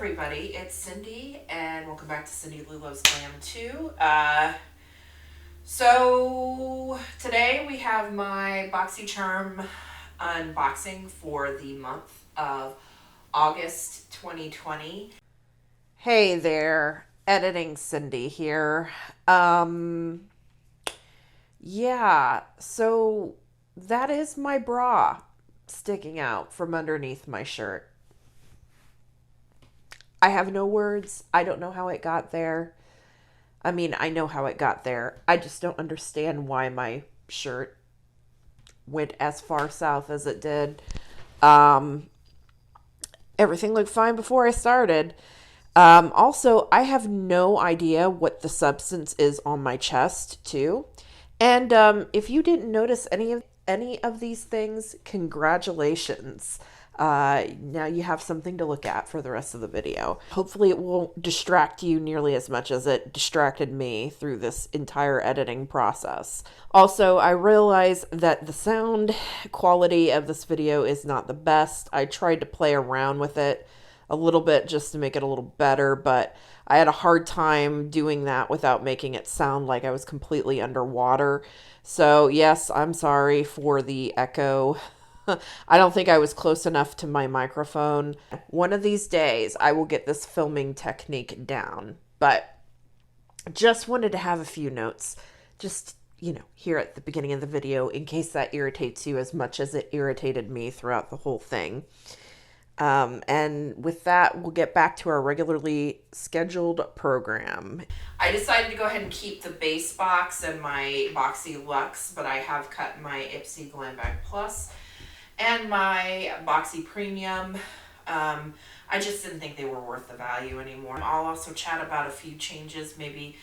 everybody, it's Cindy and welcome back to Cindy Lou Loves Glam 2. So today we have my Boxycharm unboxing for the month of August 2020. Hey there, editing Cindy here. Yeah, so that is my bra sticking out from underneath my shirt. I have no words. I don't know how it got there. I mean, I know how it got there. I just don't understand why my shirt went as far south as it did. Everything looked fine before I started. Also, I have no idea what the substance is on my chest, too. And if you didn't notice any of these things, congratulations. Now you have something to look at for the rest of the video. Hopefully it won't distract you nearly as much as it distracted me through this entire editing process. Also, I realize that the sound quality of this video is not the best. I tried to play around with it a little bit just to make it a little better, but I had a hard time doing that without making it sound like I was completely underwater. So yes, I'm sorry for the echo. I don't think I was close enough to my microphone. One of these days, I will get this filming technique down. But just wanted to have a few notes, just, here at the beginning of the video, in case that irritates you as much as it irritated me throughout the whole thing. And with that, we'll get back to our regularly scheduled program. I decided to go ahead and keep the base box and my Boxy Luxe, but I have cut my Ipsy Glam Bag Plus and my Boxy Premium. I just didn't think they were worth the value anymore. I'll also chat about a few changes maybe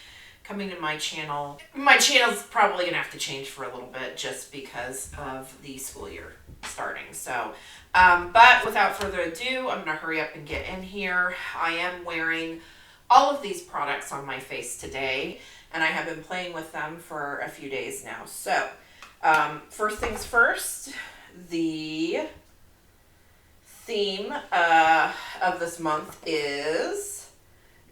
coming to my channel. My channel's probably gonna have to change for a little bit just because of the school year starting. So, but without further ado, I'm gonna hurry up and get in here. I am wearing all of these products on my face today, and I have been playing with them for a few days now. So, first things first, the theme of this month is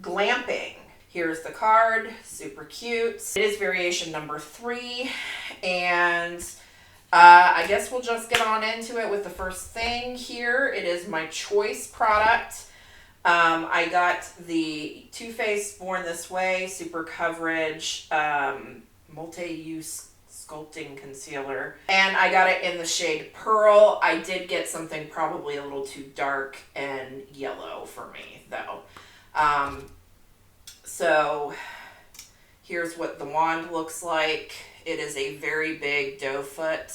glamping. Here's the card, super cute. It is variation number 3, and I guess we'll just get on into it with the first thing here. It is my choice product. I got the Too Faced Born This Way Super Coverage Multi-Use Sculpting Concealer, and I got it in the shade Pearl. I did get something probably a little too dark and yellow for me, though. So here's what the wand looks like. It is a very big doe foot.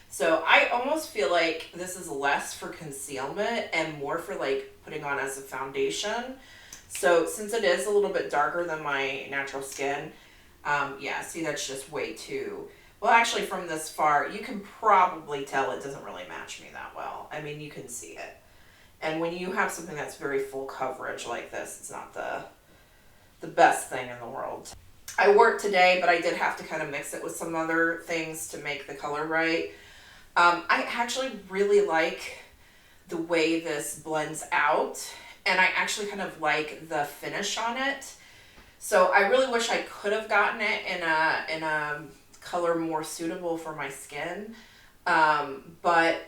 So I almost feel like this is less for concealment and more for like putting on as a foundation. So since it is a little bit darker than my natural skin, yeah, see, that's just way too... Well, actually, from this far, you can probably tell it doesn't really match me that well. I mean, you can see it. And when you have something that's very full coverage like this, it's not the best thing in the world. I wore it today, but I did have to kind of mix it with some other things to make the color right. I actually really like the way this blends out, and I actually kind of like the finish on it. So I really wish I could have gotten it in a color more suitable for my skin, but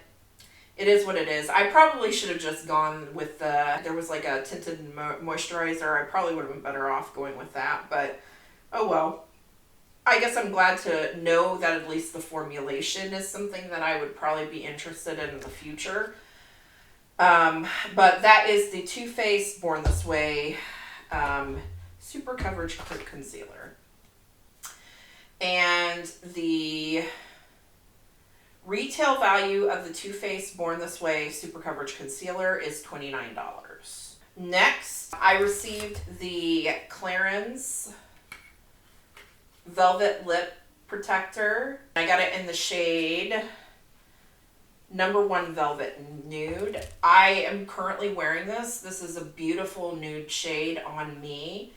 it is what it is. I probably should have just gone with there was like a tinted moisturizer. I probably would have been better off going with that, but oh well. I guess I'm glad to know that at least the formulation is something that I would probably be interested in the future. But that is the Too Faced Born This Way Super Coverage Concealer. And the retail value of the Too Faced Born This Way Super Coverage Concealer is $29. Next, I received the Clarins Velvet Lip Protector. I got it in the shade number 1 Velvet Nude. I am currently wearing this. This is a beautiful nude shade on me.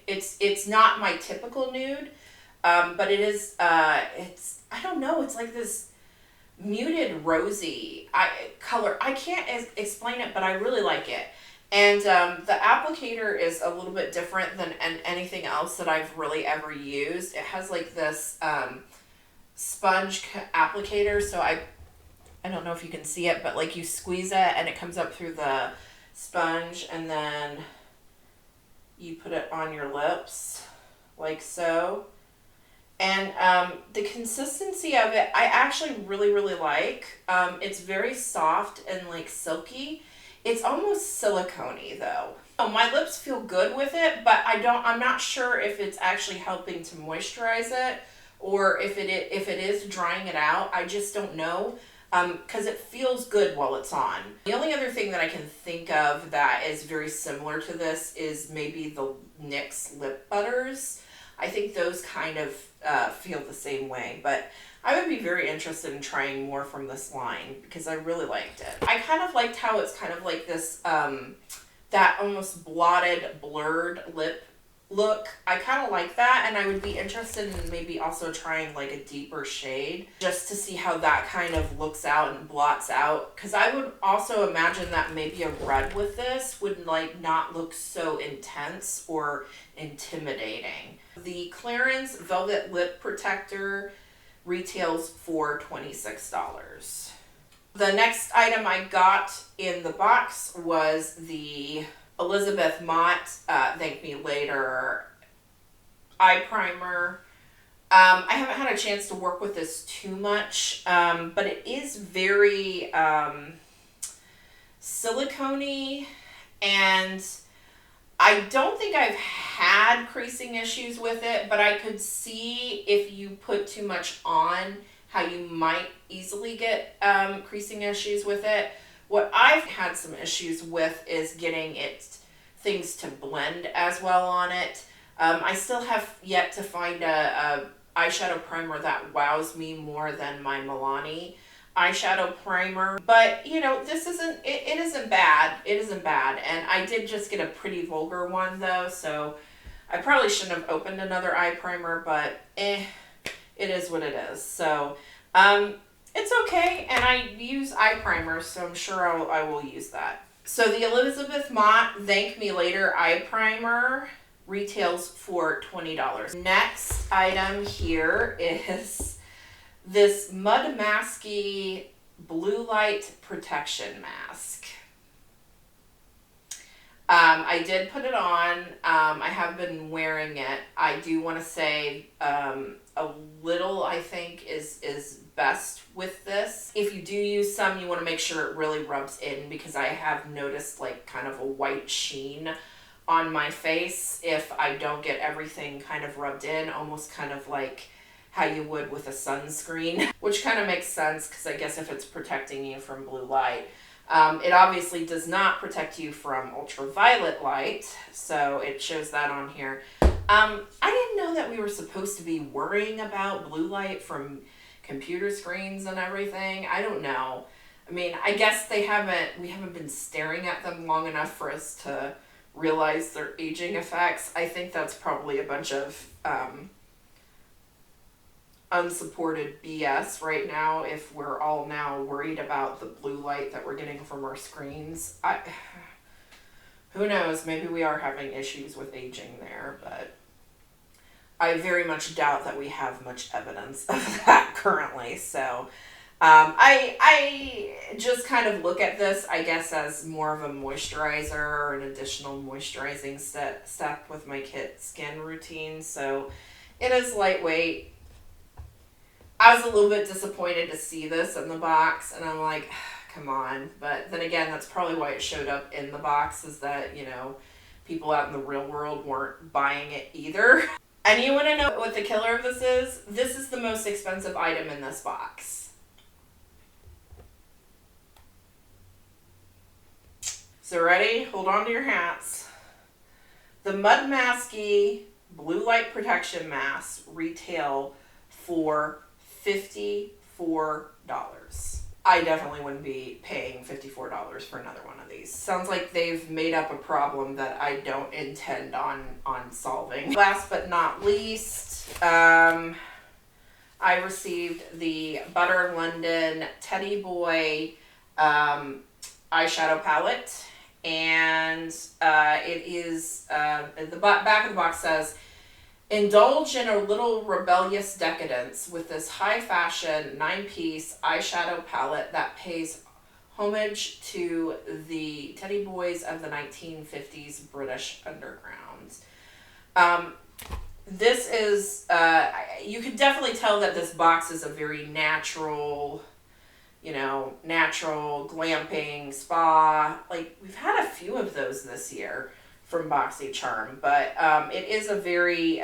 It's not my typical nude, but it is, I don't know, it's like this muted rosy color. I can't explain it, but I really like it. And the applicator is a little bit different than anything else that I've really ever used. It has like this sponge applicator, so I don't know if you can see it, but like you squeeze it and it comes up through the sponge, and then you put it on your lips like so. And the consistency of it, I actually really, really like. It's very soft and like silky. It's almost silicone-y though. Oh, my lips feel good with it, but I'm not sure if it's actually helping to moisturize it or if it is drying it out. I just don't know. Because it feels good while it's on. The only other thing that I can think of that is very similar to this is maybe the NYX lip butters. I think those kind of feel the same way, but I would be very interested in trying more from this line because I really liked it. I kind of liked how it's kind of like this, that almost blotted, blurred lip look. I kind of like that, and I would be interested in maybe also trying like a deeper shade just to see how that kind of looks out and blots out, because I would also imagine that maybe a red with this would like not look so intense or intimidating. The clearance velvet lip protector retails for $26. The next item I got in the box was the Elizabeth Mott Thank Me Later eye primer. I haven't had a chance to work with this too much, but it is very silicone-y, and I don't think I've had creasing issues with it, but I could see if you put too much on how you might easily get creasing issues with it. What I've had some issues with is getting things to blend as well on it. I still have yet to find a eyeshadow primer that wows me more than my Milani eyeshadow primer. But you know, this it isn't bad. It isn't bad. And I did just get a pretty vulgar one though, so I probably shouldn't have opened another eye primer, but it is what it is. So it's okay, and I use eye primers, so I'm sure I will use that. So the Elizabeth Mott Thank Me Later eye primer retails for $20. Next item here is this Mud Masky Blue Light Protection Mask. I did put it on. I have been wearing it. I do want to say a little, I think, is best with this. If you do use some, you want to make sure it really rubs in, because I have noticed like kind of a white sheen on my face if I don't get everything kind of rubbed in, almost kind of like how you would with a sunscreen, which kind of makes sense because I guess if it's protecting you from blue light. It obviously does not protect you from ultraviolet light, so it shows that on here. I didn't know that we were supposed to be worrying about blue light from computer screens and everything. I don't know. I mean, I guess we haven't been staring at them long enough for us to realize their aging effects. I think that's probably a bunch of unsupported BS right now if we're all now worried about the blue light that we're getting from our screens. Who knows, maybe we are having issues with aging there, but I very much doubt that we have much evidence of that currently. So I just kind of look at this, I guess, as more of a moisturizer or an additional moisturizing step with my kit skin routine. So it is lightweight. I was a little bit disappointed to see this in the box, and I'm like, come on. But then again, that's probably why it showed up in the box, is that, you know, people out in the real world weren't buying it either. And you want to know what the killer of this is? This is the most expensive item in this box. So ready? Hold on to your hats. The Mud Masky Blue Light Protection Mask retail for $54. I definitely wouldn't be paying $54 for another one of these. Sounds like they've made up a problem that I don't intend on solving. Last but not least, I I received the Butter London Teddy Boy eyeshadow palette, and it is the back of the box says, indulge in a little rebellious decadence with this high fashion 9-piece eyeshadow palette that pays homage to the teddy boys of the 1950s British underground. This is, you can definitely tell that this box is a very natural, natural glamping spa. Like, we've had a few of those this year from Boxycharm, but it is a very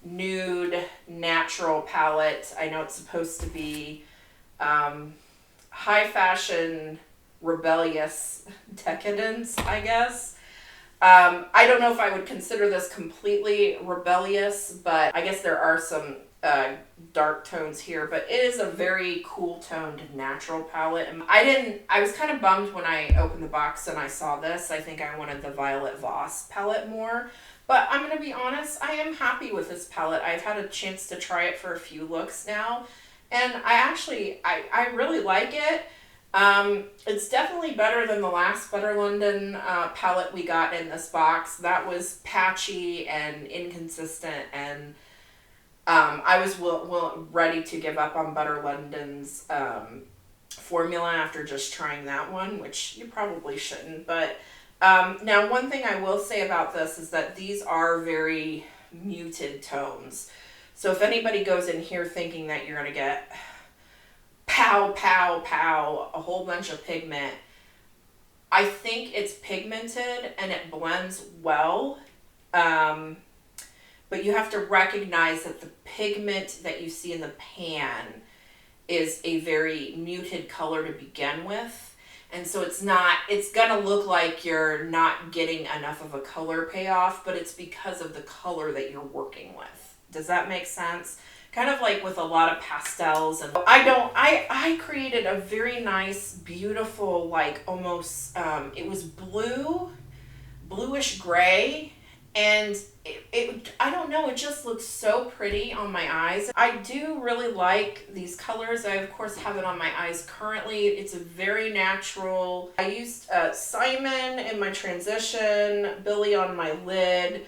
nude, natural palette. I know it's supposed to be high fashion, rebellious decadence, I guess. I don't know if I would consider this completely rebellious, but I guess there are some dark tones here, but it is a very cool toned natural palette. And I was kind of bummed when I opened the box and I saw this. I think I wanted the Violet Voss palette more, but I'm going to be honest, I am happy with this palette. I've had a chance to try it for a few looks now, and I really like it. It's definitely better than the last Butter London palette we got in this box. That was patchy and inconsistent, and I was ready to give up on Butter London's formula after just trying that one, which you probably shouldn't. But now, one thing I will say about this is that these are very muted tones. So if anybody goes in here thinking that you're going to get pow, pow, pow, a whole bunch of pigment, I think it's pigmented and it blends well. But you have to recognize that the pigment that you see in the pan is a very muted color to begin with. And so it's going to look like you're not getting enough of a color payoff, but it's because of the color that you're working with. Does that make sense? Kind of like with a lot of pastels. And I created a very nice, beautiful, like almost, it was bluish gray. And I don't know, it just looks so pretty on my eyes. I do really like these colors. I, of course, have it on my eyes currently. It's a very natural. I used Simon in my transition, Billy on my lid,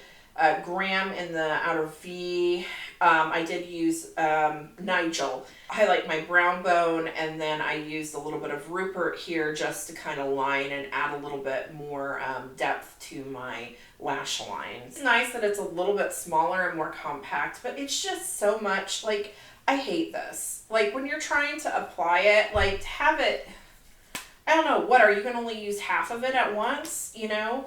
Graham in the outer V. I did use Nigel. Highlight my brown bone, and then I used a little bit of Rupert here just to kind of line and add a little bit more depth to my lash line. It's nice that it's a little bit smaller and more compact, but it's just so much, like, I hate this. Like, when you're trying to apply it, like, have it, I don't know, what, are you going to only use half of it at once, I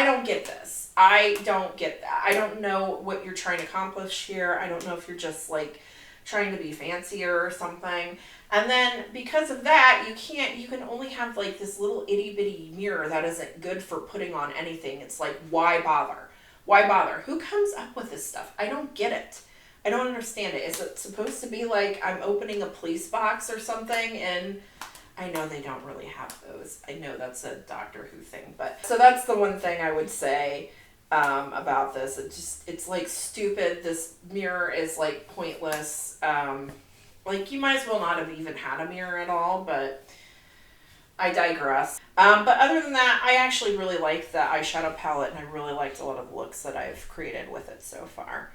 don't get this. I don't get that. I don't know what you're trying to accomplish here. I don't know if you're just, like, trying to be fancier or something. And then because of that, you can only have like this little itty bitty mirror that isn't good for putting on anything. It's like, why bother? Why bother? Who comes up with this stuff? I don't get it. I don't understand it. Is it supposed to be like I'm opening a police box or something? And I know they don't really have those. I know that's a Doctor Who thing, but so that's the one thing I would say about this. It's like stupid. This mirror is like pointless. Like, you might as well not have even had a mirror at all, but I digress. But other than that, I actually really like the eyeshadow palette, and I really liked a lot of looks that I've created with it so far.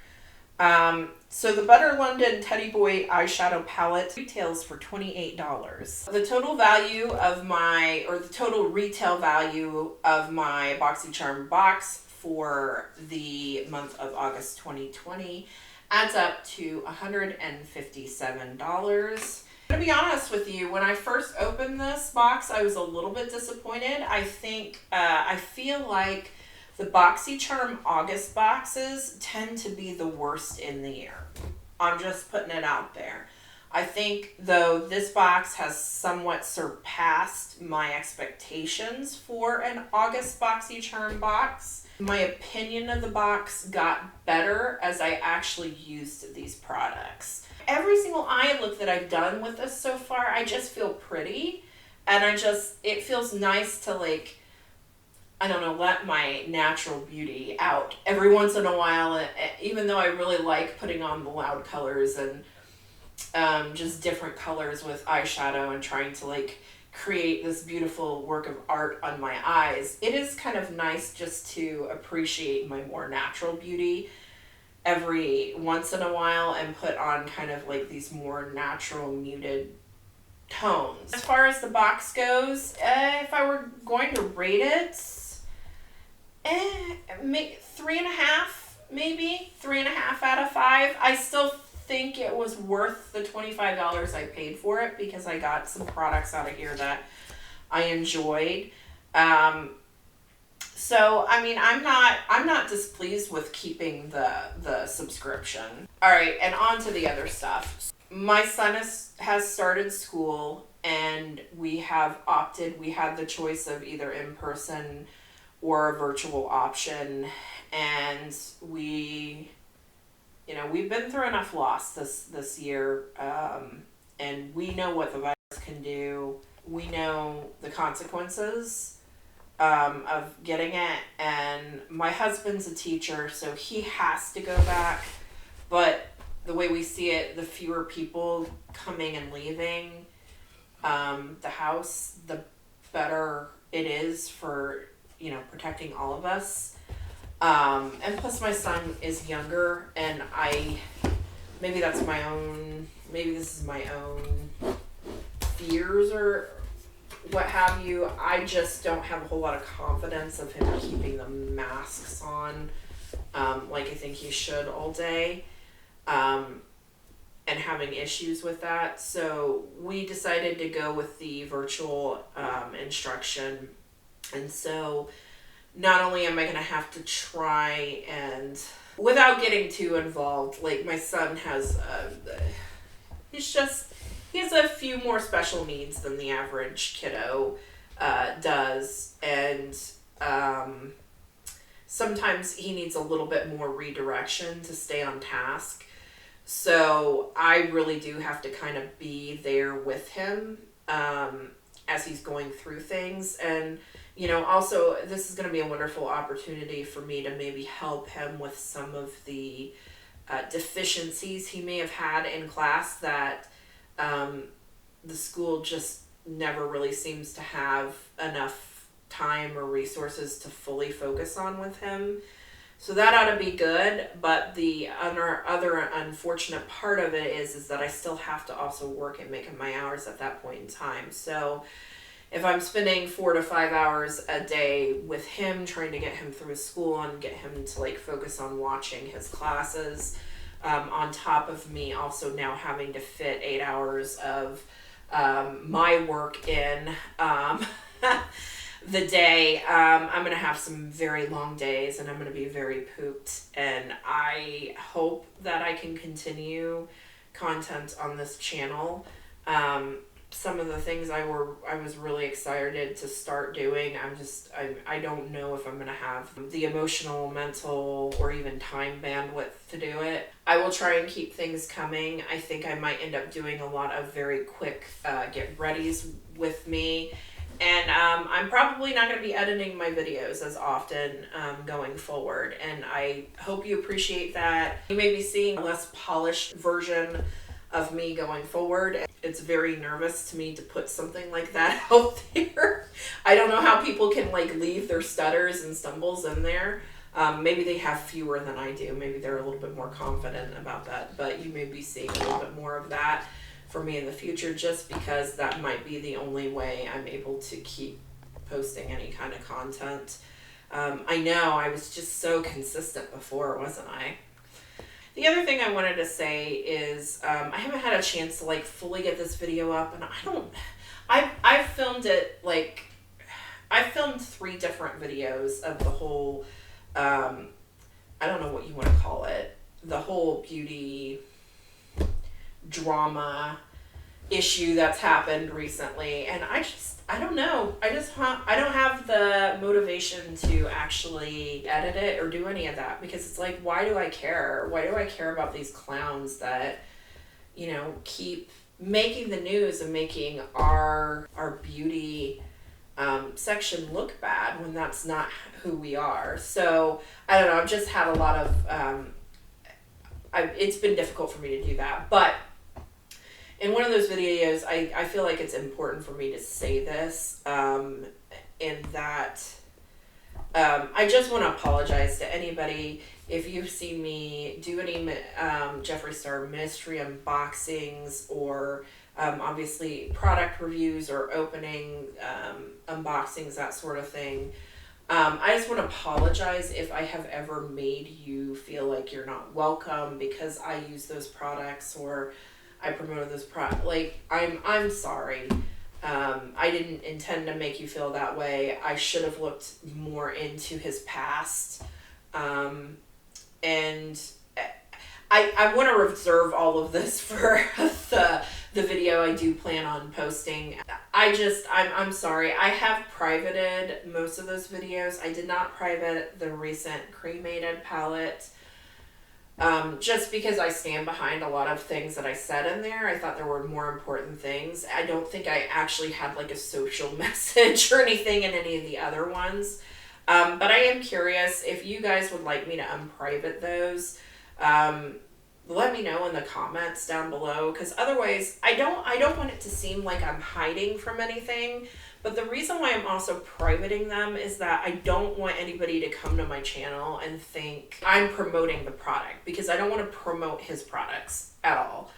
So the Butter London Teddy Boy eyeshadow palette retails for $28. The total value of the total retail value of my Boxycharm box for the month of August 2020 adds up to $157. To be honest with you, when I first opened this box, I was a little bit disappointed. I feel like the Boxycharm August boxes tend to be the worst in the year. I'm just putting it out there. I think, though, this box has somewhat surpassed my expectations for an August Boxycharm box. My opinion of the box got better as I actually used these products. Every single eye look that I've done with this so far, I just feel pretty. And it feels nice to, like, I don't know, let my natural beauty out every once in a while, even though I really like putting on the loud colors and just different colors with eyeshadow and trying to like create this beautiful work of art on my eyes. It is kind of nice just to appreciate my more natural beauty every once in a while and put on kind of like these more natural muted tones. As far as the box goes, if I were going to rate it, make 3.5, maybe 3.5 out of 5. I still think it was worth the $25 I paid for it because I got some products out of here that I enjoyed. So I mean, I'm not displeased with keeping the subscription. All right, and on to the other stuff. My son has started school, and we had the choice of either in person or a virtual option, and we've been through enough loss this year, and we know what the virus can do. We know the consequences of getting it, and my husband's a teacher, so he has to go back, but the way we see it, the fewer people coming and leaving the house, the better it is for protecting all of us. And plus my son is younger, and maybe this is my own fears or what have you. I just don't have a whole lot of confidence of him keeping the masks on like I think he should all day, and having issues with that. So we decided to go with the virtual instruction. And so not only am I going to have to try and, without getting too involved, like my son has, he has a few more special needs than the average kiddo does. And sometimes he needs a little bit more redirection to stay on task. So I really do have to kind of be there with him as he's going through things. And also, this is going to be a wonderful opportunity for me to maybe help him with some of the deficiencies he may have had in class that the school just never really seems to have enough time or resources to fully focus on with him. So that ought to be good, but the other unfortunate part of it is that I still have to also work and make my hours at that point in time. So if I'm spending 4 to 5 hours a day with him, trying to get him through school and get him to like focus on watching his classes, on top of me also now having to fit 8 hours of my work in the day, I'm going to have some very long days, and I'm going to be very pooped. And I hope that I can continue content on this channel. Some of the things I was really excited to start doing, I don't know if I'm going to have the emotional, mental, or even time bandwidth to do it. I will try and keep things coming. I think I might end up doing a lot of very quick get readies with me. And I'm probably not going to be editing my videos as often going forward. And I hope you appreciate that. You may be seeing a less polished version of me going forward. It's very nervous to me to put something like that out there. I don't know how people can like leave their stutters and stumbles in there. Maybe they have fewer than I do. Maybe they're a little bit more confident about that. But you may be seeing a little bit more of that for me in the future, just because that might be the only way I'm able to keep posting any kind of content. I know I was just so consistent before, wasn't I? The other thing I wanted to say is I haven't had a chance to like fully get this video up, and I filmed it like, I filmed 3 different videos of the whole, I don't know what you want to call it, the whole beauty drama issue that's happened recently, and I don't know. I don't have the motivation to actually edit it or do any of that, because it's like, why do I care? Why do I care about these clowns that, keep making the news and making our beauty section look bad when that's not who we are. So I don't know. I've just had a lot of, it's been difficult for me to do that. But in one of those videos, I feel like it's important for me to say this, in that I just want to apologize to anybody if you've seen me do any Jeffree Star Ministry unboxings or obviously product reviews or opening unboxings, that sort of thing. I just want to apologize if I have ever made you feel like you're not welcome because I use those products or I promoted those products. Like, I'm sorry. I didn't intend to make you feel that way. I should have looked more into his past. And I want to reserve all of this for the video I do plan on posting. I'm sorry. I have privated most of those videos. I did not private the recent cremated palette. Just because I stand behind a lot of things that I said in there. I thought there were more important things. I don't think I actually had like a social message or anything in any of the other ones. But I am curious if you guys would like me to unprivate those. Let me know in the comments down below, because otherwise I don't want it to seem like I'm hiding from anything. But the reason why I'm also privating them is that I don't want anybody to come to my channel and think I'm promoting the product, because I don't want to promote his products at all.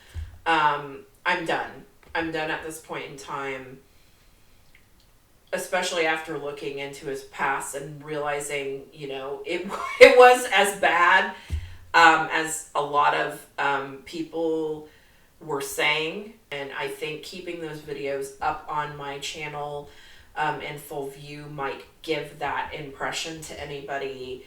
I'm done. I'm done at this point in time, especially after looking into his past and realizing, it was as bad as a lot of people were saying. And I think keeping those videos up on my channel in full view might give that impression to anybody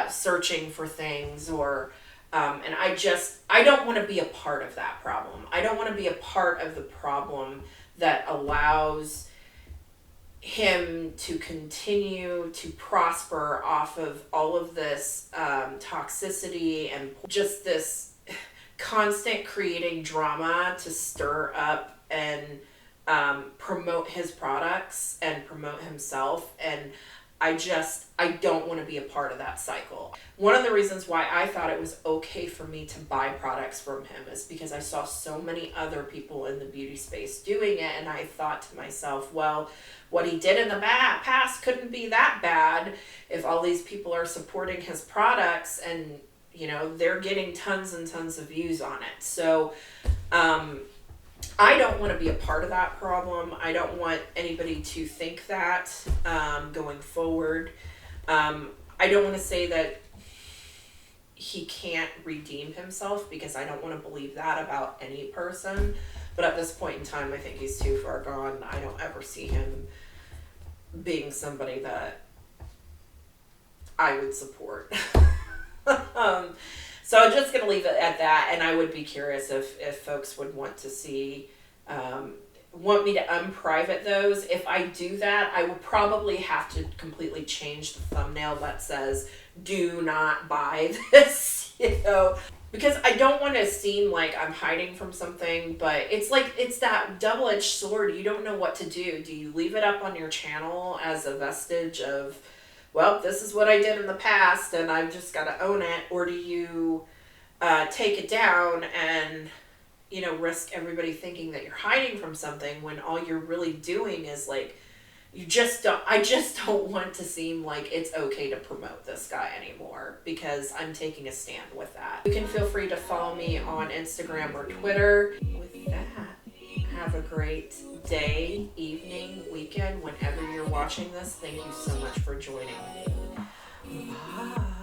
searching for things, or and I don't want to be a part of that problem. I don't want to be a part of the problem that allows him to continue to prosper off of all of this toxicity and just this constant creating drama to stir up and promote his products and promote himself. And I don't want to be a part of that cycle. One of the reasons why I thought it was okay for me to buy products from him is because I saw so many other people in the beauty space doing it, and I thought to myself, well, what he did in the past couldn't be that bad if all these people are supporting his products and they're getting tons and tons of views on it. So I don't want to be a part of that problem. I don't want anybody to think that going forward. I don't want to say that he can't redeem himself, because I don't want to believe that about any person. But at this point in time, I think he's too far gone. I don't ever see him being somebody that I would support. So I'm just going to leave it at that, and I would be curious if folks would want to see, want me to unprivate those. If I do that, I will probably have to completely change the thumbnail that says, do not buy this, because I don't want to seem like I'm hiding from something, but it's that double-edged sword. You don't know what to do. Do you leave it up on your channel as a vestige of, well, this is what I did in the past and I've just got to own it? Or do you take it down and, risk everybody thinking that you're hiding from something when all you're really doing is like, I just don't want to seem like it's okay to promote this guy anymore, because I'm taking a stand with that. You can feel free to follow me on Instagram or Twitter. With that, have a great day, evening, weekend, whenever you're watching this. Thank you so much for joining me. Bye.